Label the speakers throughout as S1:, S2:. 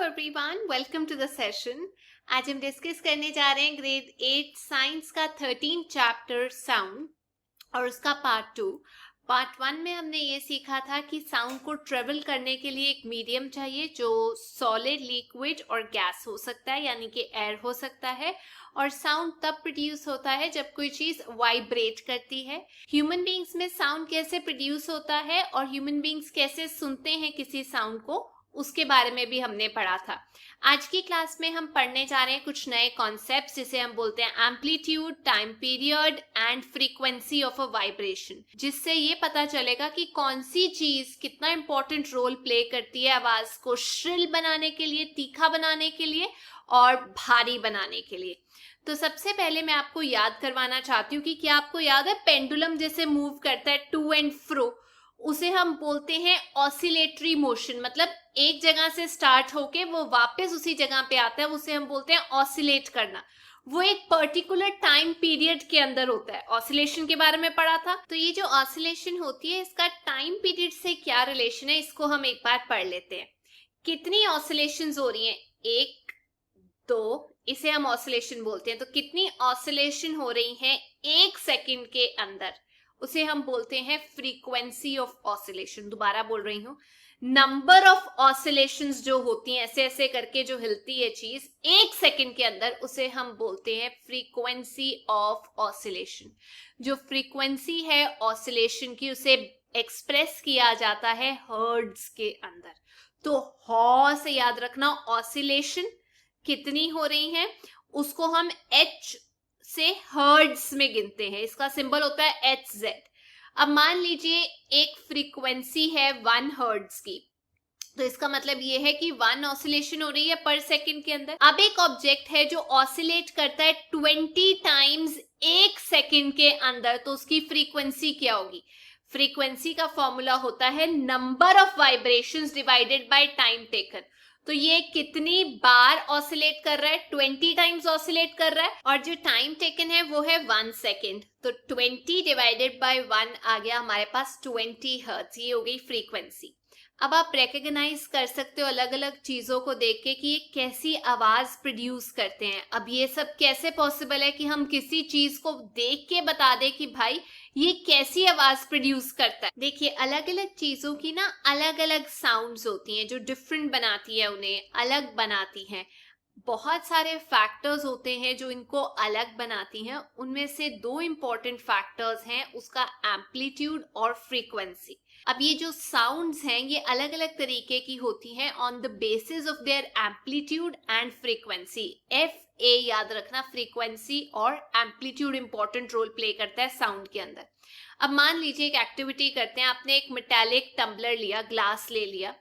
S1: Everyone, welcome to the session. आज हम discuss करने जा रहे हैं ग्रेड 8 साइंस का 13 चैप्टर साउंड और उसका पार्ट 1 में हमने ये सीखा था कि साउंड को ट्रेवल करने के लिए एक मीडियम चाहिए जो सॉलिड, लिक्विड और गैस हो सकता है, यानी कि एयर हो सकता है। और साउंड तब प्रोड्यूस होता है जब कोई चीज वाइब्रेट करती है। ह्यूमन बींग्स में साउंड कैसे प्रोड्यूस होता है और ह्यूमन बींग्स कैसे सुनते हैं किसी साउंड को, उसके बारे में भी हमने पढ़ा था। आज की क्लास में हम पढ़ने जा रहे हैं कुछ नए कॉन्सेप्ट्स, जिसे हम बोलते हैं amplitude, time period and frequency of a vibration, जिससे ये पता चलेगा कि कौन सी चीज कितना इंपॉर्टेंट रोल प्ले करती है आवाज को श्रिल बनाने के लिए, तीखा बनाने के लिए और भारी बनाने के लिए। तो सबसे पहले मैं आपको याद करवाना चाहती हूँ कि क्या आपको याद है पेंडुलम जैसे मूव करता है टू एंड फ्रो, उसे हम बोलते हैं ऑसिलेटरी मोशन। मतलब एक जगह से स्टार्ट होके वो वापस उसी जगह पे आता है, उसे हम बोलते हैं ऑसिलेट करना। वो एक पर्टिकुलर टाइम पीरियड के अंदर होता है। ऑसिलेशन के बारे में पढ़ा था। तो ये जो ऑसिलेशन होती है, इसका टाइम पीरियड से क्या रिलेशन है, इसको हम एक बार पढ़ लेते हैं। कितनी ऑसिलेशंस हो रही हैं? 1, 2, इसे हम ऑसिलेशन बोलते हैं। तो कितनी ऑसिलेशन हो रही हैं 1 सेकंड के अंदर, उसे हम बोलते हैं फ्रीक्वेंसी ऑफ ऑसिलेशन। दोबारा बोल रही हूं, नंबर ऑफ ऑसिलेशंस जो होती हैं ऐसे ऐसे करके जो हिलती है चीज 1 सेकंड के अंदर, उसे हम बोलते हैं फ्रीक्वेंसी ऑफ ऑसिलेशन। जो फ्रीक्वेंसी है ऑसिलेशन की, उसे एक्सप्रेस किया जाता है हर्ट्ज के अंदर। तो हॉ से याद रखना, ऑसिलेशन कितनी हो रही है उसको हम एच से हर्ट्ज में गिनते हैं। इसका सिंबल होता है HZ। अब मान लीजिए एक फ्रीक्वेंसी है 1 हर्ट्ज की, तो इसका मतलब ये है कि 1 ऑसिलेशन हो रही है पर सेकंड के अंदर। अब एक ऑब्जेक्ट है जो ऑसिलेट करता है 20 टाइम्स 1 सेकंड के अंदर, तो उसकी फ्रीक्वेंसी क्या होगी? फ्रीक्वेंसी का फॉर्मूला होता है number of vibrations divided by time taken. तो ये कितनी बार ऑसिलेट कर रहा है? 20 टाइम्स ऑसिलेट कर रहा है, और जो टाइम टेकन है वो है 1 सेकेंड। तो 20 डिवाइडेड बाय 1 आ गया हमारे पास 20 हर्ट्ज। ये हो गई फ्रीक्वेंसी। अब आप रिकॉग्नाइज कर सकते हो अलग अलग चीजों को देख के कि ये कैसी आवाज प्रोड्यूस करते हैं। अब ये सब कैसे पॉसिबल है कि हम किसी चीज को देख के बता दें कि भाई ये कैसी आवाज प्रोड्यूस करता है? देखिए, अलग अलग चीजों की ना अलग अलग साउंड्स होती हैं जो डिफरेंट बनाती है, उन्हें अलग बनाती हैं। बहुत सारे फैक्टर्स होते हैं जो इनको अलग बनाती हैं। उनमें से 2 इंपॉर्टेंट फैक्टर्स हैं, उसका एम्पलीट्यूड और फ्रीक्वेंसी। अब ये जो साउंड्स हैं ये अलग अलग तरीके की होती हैं on the basis of their amplitude and frequency. FA याद रखना, फ्रीक्वेंसी और एम्पलीट्यूड इंपॉर्टेंट रोल प्ले करता है साउंड के अंदर। अब मान लीजिए एक एक्टिविटी करते हैं, आपने एक मेटालिक टम्बलर लिया, ग्लास ले लिया,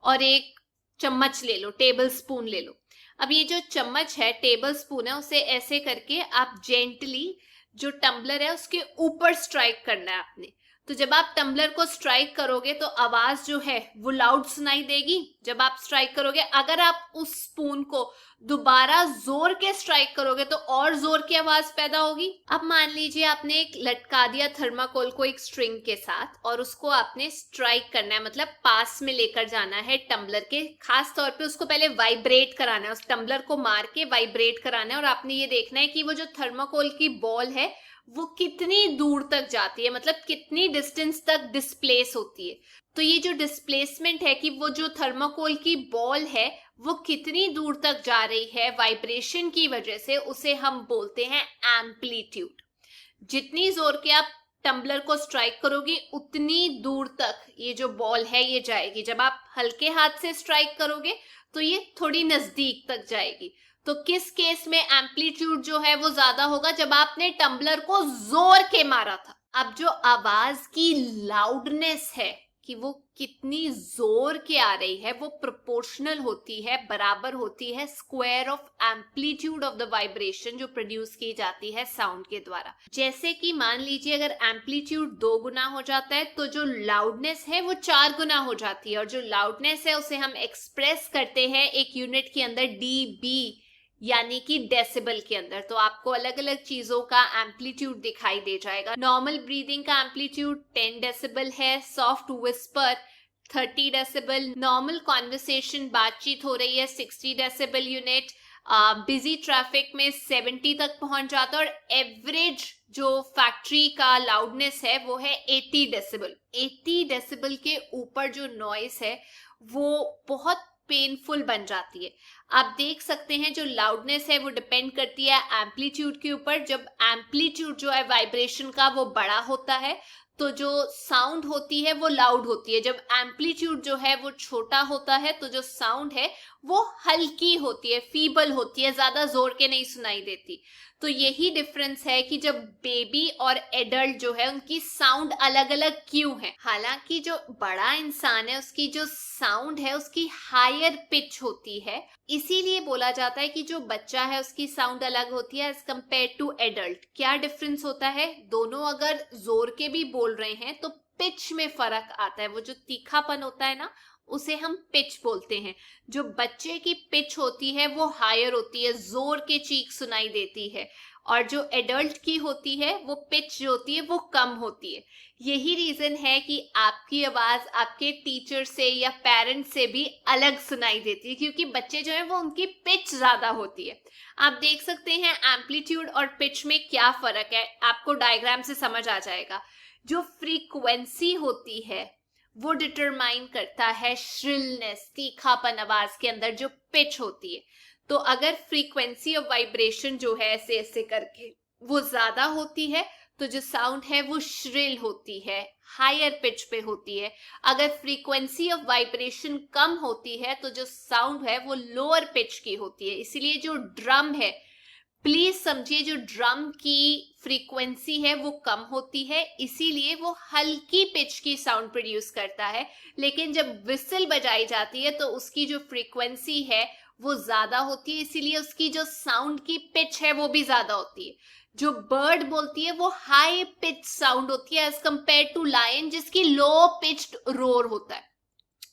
S1: और एक चम्मच ले लो, टेबल स्पून ले लो। अब ये जो चम्मच है, टेबल स्पून है, उसे ऐसे करके आप जेंटली जो टम्बलर है उसके ऊपर स्ट्राइक करना है आपने। तो जब आप टम्बलर को स्ट्राइक करोगे तो आवाज जो है वो लाउड सुनाई देगी जब आप स्ट्राइक करोगे। अगर आप उस स्पून को दोबारा जोर के स्ट्राइक करोगे तो और जोर की आवाज पैदा होगी। अब मान लीजिए आपने एक लटका दिया थर्माकोल को एक स्ट्रिंग के साथ, और उसको आपने स्ट्राइक करना है, मतलब पास में लेकर जाना है टम्बलर के। खास तौर पे उसको पहले वाइब्रेट कराना है, उस टम्बलर को मार के वाइब्रेट कराना है, और आपने ये देखना है कि वो जो थर्माकोल की बॉल है वो कितनी दूर तक जाती है, मतलब कितनी डिस्टेंस तक डिस्प्लेस होती है। तो ये जो डिस्प्लेसमेंट है कि वो जो थर्माकोल की बॉल है वो कितनी दूर तक जा रही है वाइब्रेशन की वजह से, उसे हम बोलते हैं एम्पलीट्यूड। जितनी जोर के आप टम्बलर को स्ट्राइक करोगे उतनी दूर तक ये जो बॉल है ये जाएगी। जब आप हल्के हाथ से स्ट्राइक करोगे तो ये थोड़ी नजदीक तक जाएगी। तो किस केस में एम्पलीट्यूड जो है वो ज्यादा होगा? जब आपने टम्बलर को जोर के मारा था। अब जो आवाज की लाउडनेस है कि वो कितनी जोर के आ रही है, वो प्रोपोर्शनल होती है, बराबर होती है square of amplitude of the vibration जो प्रोड्यूस की जाती है साउंड के द्वारा। जैसे कि मान लीजिए अगर एम्पलीट्यूड 2 गुना हो जाता है तो जो लाउडनेस है वो 4 गुना हो जाती है, और जो लाउडनेस है उसे हम एक्सप्रेस करते हैं एक यूनिट के अंदर, dB, यानी कि डेसिबल के अंदर। तो आपको अलग अलग चीजों का एम्पलीट्यूड दिखाई दे जाएगा। नॉर्मल ब्रीदिंग का एम्पलीट्यूड 10 डेसिबल है, soft whisper 30 decibel, normal conversation बातचीत हो रही है 60 डेसिबल यूनिट, बिजी ट्रैफिक में 70 तक पहुंच जाता है, और एवरेज जो फैक्ट्री का लाउडनेस है वो है 80 डेसिबल। 80 डेसिबल के ऊपर जो नॉइस है वो बहुत पेनफुल बन जाती है। आप देख सकते हैं जो लाउडनेस है वो डिपेंड करती है एम्पलीट्यूड के ऊपर। जब एम्पलीट्यूड जो है वाइब्रेशन का वो बड़ा होता है तो जो साउंड होती है वो लाउड होती है। जब एम्पलीट्यूड जो है वो छोटा होता है तो जो साउंड है वो हल्की होती है, फीबल होती है, ज्यादा जोर के नहीं सुनाई देती। तो यही डिफरेंस है कि जब बेबी और एडल्ट जो है उनकी साउंड अलग अलग क्यों है। हालांकि जो बड़ा इंसान है उसकी जो साउंड है उसकी हायर पिच होती है, इसीलिए बोला जाता है कि जो बच्चा है उसकी साउंड अलग होती है एज कंपेयर टू एडल्ट। क्या डिफरेंस होता है? दोनों अगर जोर के भी बोल रहे हैं तो पिच में फर्क आता है। वो जो तीखापन होता है ना उसे हम पिच बोलते हैं। जो बच्चे की पिच होती है वो हायर होती है, जोर के चीख सुनाई देती है, और जो एडल्ट की होती है वो पिच जो होती है वो कम होती है। यही रीजन है कि आपकी आवाज आपके टीचर से या पेरेंट्स से भी अलग सुनाई देती है, क्योंकि बच्चे जो है वो उनकी पिच ज्यादा होती है। आप देख सकते हैं एम्पलीट्यूड और पिच में क्या फर्क है, आपको डायग्राम से समझ आ जाएगा। जो फ्रीक्वेंसी होती है वो डिटरमाइन करता है श्रिलनेस, तीखापन आवाज के अंदर जो पिच होती है। तो अगर फ्रीक्वेंसी ऑफ वाइब्रेशन जो है ऐसे ऐसे करके वो ज्यादा होती है तो जो साउंड है वो श्रिल होती है, हायर पिच पे होती है। अगर फ्रीक्वेंसी ऑफ वाइब्रेशन कम होती है तो जो साउंड है वो लोअर पिच की होती है। इसीलिए जो ड्रम है, प्लीज समझिए, जो ड्रम की फ्रीक्वेंसी है वो कम होती है, इसीलिए वो हल्की पिच की साउंड प्रोड्यूस करता है। लेकिन जब विसल बजाई जाती है तो उसकी जो फ्रीक्वेंसी है वो ज्यादा होती है, इसीलिए उसकी जो साउंड की पिच है वो भी ज्यादा होती है। जो बर्ड बोलती है वो हाई पिच साउंड होती है एज कंपेयर टू लायन जिसकी लो पिच्ड रोर होता है।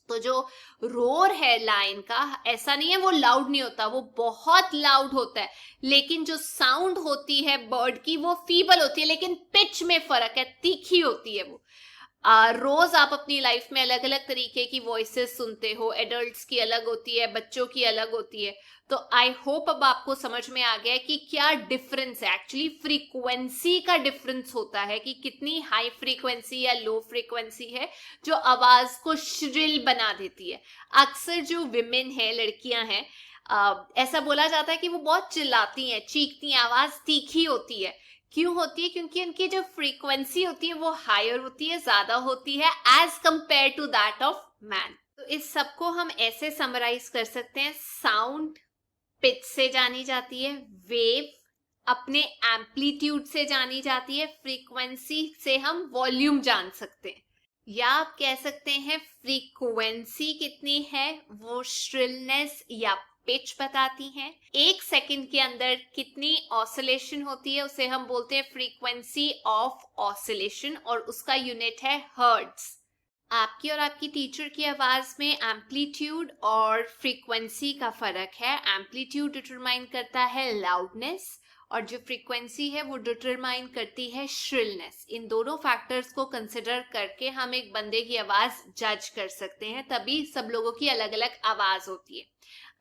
S1: तो जो रोर है लायन का, ऐसा नहीं है वो लाउड नहीं होता, वो बहुत लाउड होता है। लेकिन जो साउंड होती है बर्ड की वो फीबल होती है, लेकिन पिच में फर्क है, तीखी होती है वो। रोज आप अपनी लाइफ में अलग अलग तरीके की वॉइसेस सुनते हो, एडल्ट्स की अलग होती है, बच्चों की अलग होती है। तो आई होप अब आपको समझ में आ गया कि क्या डिफरेंस है। एक्चुअली फ्रीक्वेंसी का डिफरेंस होता है कि कितनी हाई फ्रीक्वेंसी या लो फ्रीक्वेंसी है जो आवाज को श्रिल बना देती है। अक्सर जो विमेन है, लड़कियां हैं, ऐसा बोला जाता है कि वो बहुत चिल्लाती हैं, चीखती हैं, आवाज तीखी होती है। क्यों होती है? क्योंकि उनकी जो फ्रीक्वेंसी होती है वो हायर होती है, ज्यादा होती है as compare to that of man. तो इस सबको हम ऐसे समराइज कर सकते हैं, साउंड पिच से जानी जाती है, वेव अपने एम्पलीट्यूड से जानी जाती है, फ्रीक्वेंसी से हम वॉल्यूम जान सकते हैं। या आप कह सकते हैं फ्रीक्वेंसी कितनी है वो श्रिलनेस या पिच बताती हैं। 1 सेकंड के अंदर कितनी ऑसिलेशन होती है उसे हम बोलते हैं फ्रीक्वेंसी ऑफ ऑसिलेशन, और उसका यूनिट है हर्ट्ज। आपकी और आपकी टीचर की आवाज में एम्पलीट्यूड और फ्रीक्वेंसी का फर्क है। एम्पलीट्यूड डिटरमाइन करता है लाउडनेस और जो फ्रीक्वेंसी है वो डिटरमाइन करती है श्रिलनेस। इन दोनों फैक्टर्स को कंसिडर करके हम एक बंदे की आवाज जज कर सकते हैं, तभी सब लोगों की अलग अलग आवाज होती है।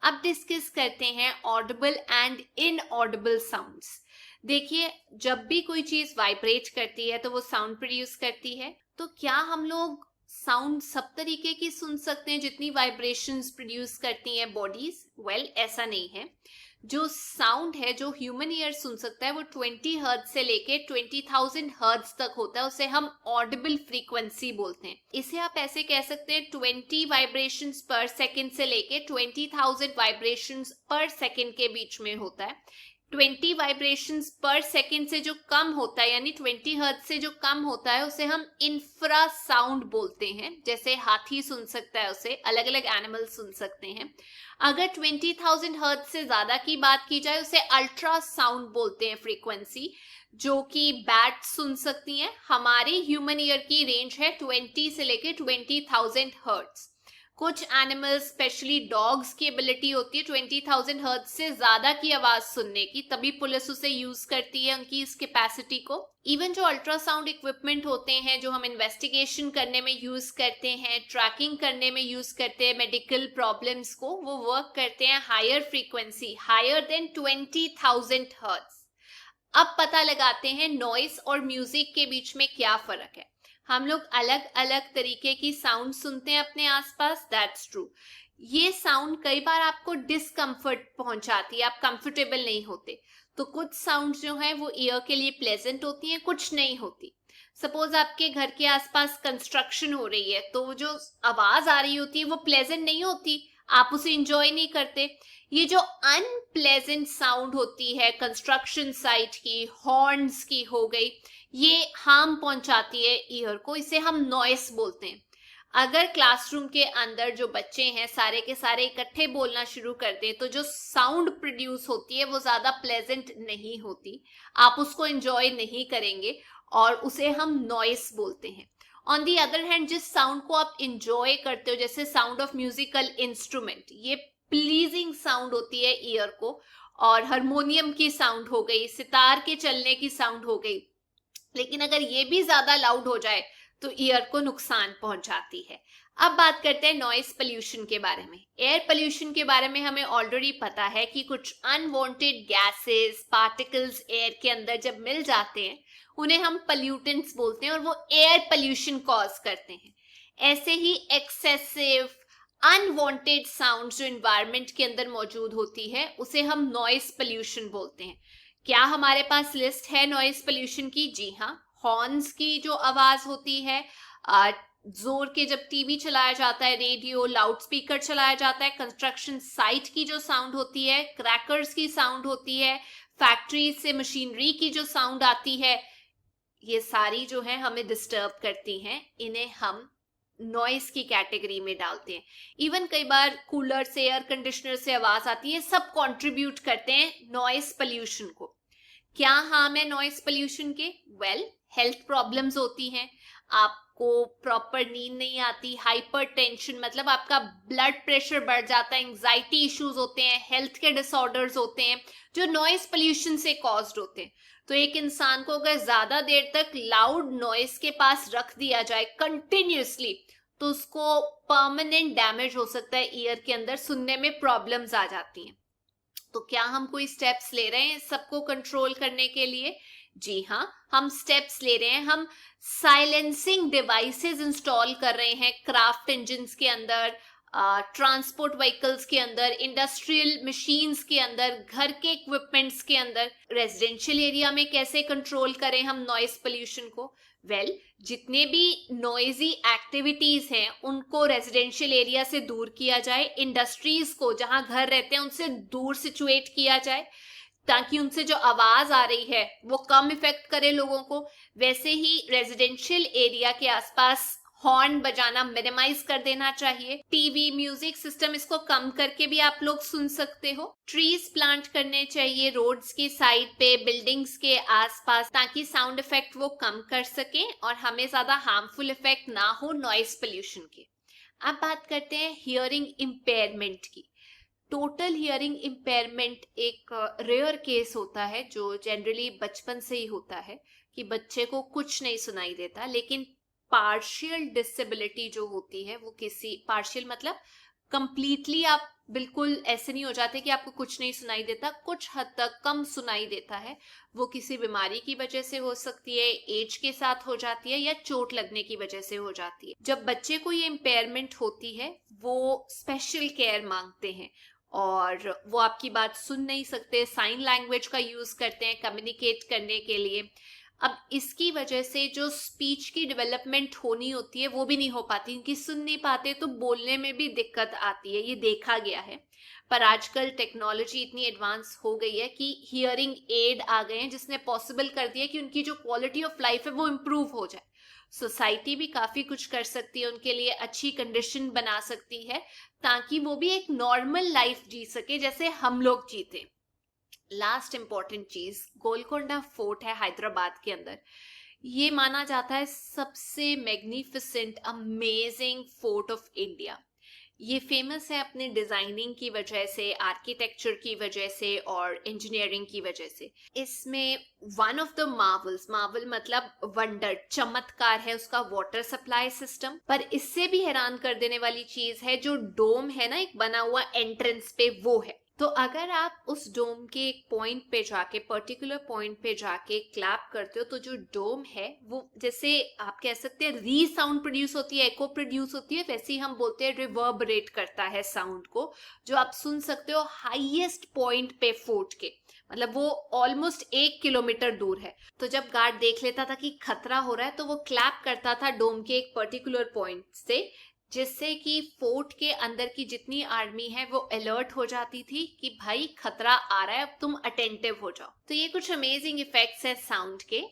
S1: अब डिस्कस करते हैं ऑडिबल एंड इनऑडिबल साउंड्स। देखिए, जब भी कोई चीज वाइब्रेट करती है तो वो साउंड प्रोड्यूस करती है। तो क्या हम लोग साउंड सब तरीके की सुन सकते हैं जितनी वाइब्रेशंस प्रोड्यूस करती हैं बॉडीज? वेल, ऐसा नहीं है। जो साउंड है जो ह्यूमन ईयर सुन सकता है वो 20 हर्ट्ज से लेके 20,000 हर्ट्ज तक होता है, उसे हम ऑडिबल फ्रीक्वेंसी बोलते हैं। इसे आप ऐसे कह सकते हैं 20 वाइब्रेशंस पर सेकंड से लेके 20,000 वाइब्रेशंस पर सेकंड के बीच में होता है। 20 वाइब्रेशंस पर सेकंड से जो कम होता है, यानी 20 हर्ट्ज से जो कम होता है, उसे हम इंफ्रा साउंड बोलते हैं। जैसे हाथी सुन सकता है उसे, अलग अलग एनिमल सुन सकते हैं। अगर 20,000 हर्ट्ज से ज्यादा की बात की जाए उसे अल्ट्रा साउंड बोलते हैं फ्रीक्वेंसी, जो कि बैट सुन सकती हैं। हमारी ह्यूमन ईयर की रेंज है 20 से लेके 20,000 हर्ट्ज। कुछ एनिमल्स स्पेशली डॉग्स की एबिलिटी होती है 20,000 हर्ट्ज से ज्यादा की आवाज सुनने की, तभी पुलिस उसे यूज करती है उनकी इस कैपेसिटी को। इवन जो अल्ट्रासाउंड इक्विपमेंट होते हैं जो हम इन्वेस्टिगेशन करने में यूज करते हैं, ट्रैकिंग करने में यूज करते हैं मेडिकल प्रॉब्लम्स को, वो वर्क करते हैं higher frequency, higher than 20,000 hertz. अब पता लगाते हैं नॉइस और म्यूजिक के बीच में क्या फर्क है। हम लोग अलग अलग तरीके की साउंड सुनते हैं अपने आसपास, दैट्स ट्रू। ये साउंड कई बार आपको डिस्कम्फर्ट पहुंचाती है, आप कंफर्टेबल नहीं होते। तो कुछ साउंड जो है वो ईयर के लिए प्लेजेंट होती हैं, कुछ नहीं होती। सपोज आपके घर के आसपास कंस्ट्रक्शन हो रही है, तो वो जो आवाज आ रही होती है वो प्लेजेंट नहीं होती, आप उसे इंजॉय नहीं करते। ये जो अनप्लेजेंट साउंड होती है कंस्ट्रक्शन साइट की, हॉर्न्स की हो गई, ये हार्म पहुंचाती है ईयर को, इसे हम नॉइस बोलते हैं। अगर क्लासरूम के अंदर जो बच्चे हैं सारे के सारे इकट्ठे बोलना शुरू कर दें तो जो साउंड प्रोड्यूस होती है वो ज्यादा प्लेजेंट नहीं होती, आप उसको एंजॉय नहीं करेंगे और उसे हम नॉइस बोलते हैं। ऑन दी अदर हैंड जिस साउंड को आप इंजॉय करते हो, जैसे साउंड ऑफ म्यूजिकल इंस्ट्रूमेंट, ये प्लीजिंग साउंड होती है ईयर को, और हारमोनियम की साउंड हो गई, सितार के चलने की साउंड हो गई। लेकिन अगर ये भी ज्यादा लाउड हो जाए तो ईयर को नुकसान पहुंचाती है। अब बात करते हैं नॉइस पोल्यूशन के बारे में। एयर पोल्यूशन के बारे में हमें ऑलरेडी पता है कि कुछ अनवांटेड गैसेस, पार्टिकल्स एयर के अंदर जब मिल जाते हैं उन्हें हम पोल्यूटेंट्स बोलते हैं और वो एयर पोल्यूशन कॉज करते हैं। ऐसे ही एक्सेसिव अनवांटेड साउंड जो एनवायरनमेंट के अंदर मौजूद होती है उसे हम नॉइस पोल्यूशन बोलते हैं। क्या हमारे पास लिस्ट है नॉइस पोल्यूशन की? जी हाँ। हॉर्न्स की जो आवाज होती है, जोर के जब टीवी चलाया जाता है, रेडियो, लाउड स्पीकर चलाया जाता है, कंस्ट्रक्शन साइट की जो साउंड होती है, क्रैकर्स की साउंड होती है, फैक्ट्री से मशीनरी की जो साउंड आती है, ये सारी जो है हमें डिस्टर्ब करती हैं, इन्हें हम नॉइस की कैटेगरी में डालते हैं। इवन कई बार कूलर से, एयर कंडीशनर से आवाज आती है, सब कंट्रीब्यूट करते हैं नॉइस पोल्यूशन को। क्या हार्म है नॉइस पोल्यूशन के? वेल, हेल्थ प्रॉब्लम्स होती हैं, आपको प्रॉपर नींद नहीं आती, हाइपर टेंशन मतलब आपका ब्लड प्रेशर बढ़ जाता है, एंजाइटी इश्यूज होते हैं, हेल्थ के डिसऑर्डर्स होते हैं जो नॉइस पोल्यूशन से कॉज्ड होते हैं। तो एक इंसान को अगर ज्यादा देर तक लाउड नॉइस के पास रख दिया जाए कंटिन्यूसली तो उसको परमानेंट डैमेज हो सकता है, ईयर के अंदर सुनने में प्रॉब्लम्स आ जाती हैं। तो क्या हम कोई स्टेप्स ले रहे हैं सबको कंट्रोल करने के लिए? जी हाँ, हम स्टेप्स ले रहे हैं। हम साइलेंसिंग डिवाइसेस इंस्टॉल कर रहे हैं क्राफ्ट इंजन्स के अंदर, ट्रांसपोर्ट व्हीकल्स के अंदर, इंडस्ट्रियल मशीन्स के अंदर, घर के इक्विपमेंट्स के अंदर। रेजिडेंशियल एरिया में कैसे कंट्रोल करें हम नॉइस पोल्यूशन को? वेल, जितने भी नॉइजी एक्टिविटीज हैं उनको रेजिडेंशियल एरिया से दूर किया जाए, इंडस्ट्रीज को जहां घर रहते हैं उनसे दूर सिचुएट किया जाए ताकि उनसे जो आवाज आ रही है वो कम इफेक्ट करे लोगों को। वैसे ही रेजिडेंशियल एरिया के आसपास हॉर्न बजाना मिनिमाइज कर देना चाहिए। टीवी, म्यूजिक सिस्टम, इसको कम करके भी आप लोग सुन सकते हो। ट्रीज प्लांट करने चाहिए रोड्स की साइड पे, बिल्डिंग्स के आसपास, ताकि साउंड इफेक्ट वो कम कर सके और हमें ज्यादा हार्मफुल इफेक्ट ना हो नॉइस पोल्यूशन के। अब बात करते हैं हियरिंग इम्पेयरमेंट की। टोटल हियरिंग इम्पेयरमेंट एक रेयर केस होता है जो जनरली बचपन से ही होता है कि बच्चे को कुछ नहीं सुनाई देता, लेकिन पार्शियल डिसेबिलिटी जो होती है वो किसी, पार्शियल मतलब कंप्लीटली आप बिल्कुल ऐसे नहीं हो जाते कि आपको कुछ नहीं सुनाई देता, कुछ हद तक कम सुनाई देता है। वो किसी बीमारी की वजह से हो सकती है, एज के साथ हो जाती है या चोट लगने की वजह से हो जाती है। जब बच्चे को ये इम्पेयरमेंट होती है वो स्पेशल केयर मांगते हैं और वो आपकी बात सुन नहीं सकते, साइन लैंग्वेज का यूज करते हैं कम्युनिकेट करने के लिए। अब इसकी वजह से जो स्पीच की डेवलपमेंट होनी होती है वो भी नहीं हो पाती, क्योंकि सुन नहीं पाते तो बोलने में भी दिक्कत आती है, ये देखा गया है। पर आजकल टेक्नोलॉजी इतनी एडवांस हो गई है कि हियरिंग एड आ गए हैं जिसने पॉसिबल कर दिया कि उनकी जो क्वालिटी ऑफ लाइफ है वो इम्प्रूव हो जाए। सोसाइटी भी काफी कुछ कर सकती है उनके लिए, अच्छी कंडीशन बना सकती है ताकि वो भी एक नॉर्मल लाइफ जी सके जैसे हम लोग जीते। लास्ट इंपॉर्टेंट चीज, गोलकोंडा फोर्ट है हैदराबाद के अंदर। ये माना जाता है सबसे magnificent amazing fort of India. ये फेमस है अपने डिजाइनिंग की वजह से, आर्किटेक्चर की वजह से और इंजीनियरिंग की वजह से। इसमें one of the Marvels, Marvel मतलब वंडर, चमत्कार है उसका वाटर सप्लाई सिस्टम। पर इससे भी हैरान कर देने वाली चीज है जो डोम है ना एक बना हुआ एंट्रेंस पे, वो है। तो अगर आप उस डोम के एक पॉइंट पे जाके, पर्टिकुलर पॉइंट पे जाके क्लैप करते हो, तो जो डोम है वो, जैसे आप कह सकते हैं री साउंड प्रोड्यूस होती है, एको प्रोड्यूस होती है, वैसे ही हम बोलते हैं रिवर्बरेट करता है साउंड को, जो आप सुन सकते हो हाईएस्ट पॉइंट पे फोर्ट के। मतलब वो ऑलमोस्ट 1 किलोमीटर दूर है। तो जब गार्ड देख लेता था कि खतरा हो रहा है, तो वो क्लैप करता था डोम के एक पर्टिकुलर पॉइंट से, जिससे कि फोर्ट के अंदर की जितनी आर्मी है वो अलर्ट हो जाती थी कि भाई खतरा आ रहा है, अब तुम अटेंटिव हो जाओ। तो ये कुछ अमेजिंग इफेक्ट्स है साउंड के।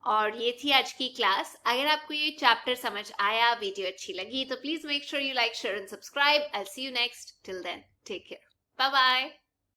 S1: और ये थी आज की क्लास। अगर आपको ये चैप्टर समझ आया, वीडियो अच्छी लगी, तो please make sure you like, share and subscribe. I see you next. Till then take care, bye bye.